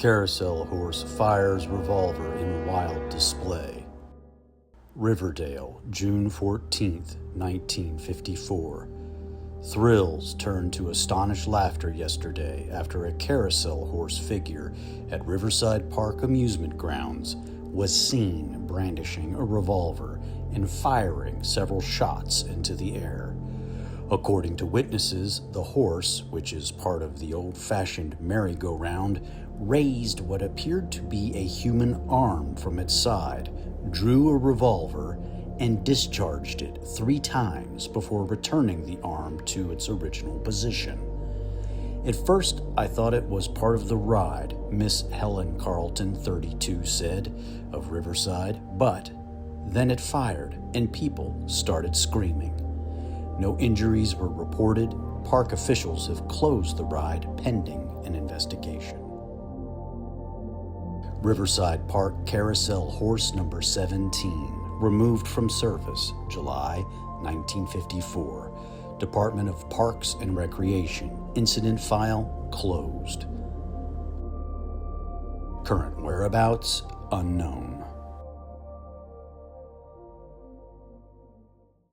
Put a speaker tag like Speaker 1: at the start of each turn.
Speaker 1: Carousel horse fires revolver in wild display. Riverdale, June 14, 1954. Thrills turned to astonished laughter yesterday after a carousel horse figure at Riverside Park amusement grounds was seen brandishing a revolver and firing several shots into the air. According to witnesses, the horse, which is part of the old-fashioned merry-go-round, raised what appeared to be a human arm from its side, drew a revolver, and discharged it 3 times before returning the arm to its original position. At first, I thought it was part of the ride, Miss Helen Carlton, 32, said, of Riverside, but then it fired and people started screaming. No injuries were reported. Park officials have closed the ride pending an investigation. Riverside Park Carousel horse number 17, removed from service, July 1954. Department of Parks and Recreation. Incident file closed. Current whereabouts unknown.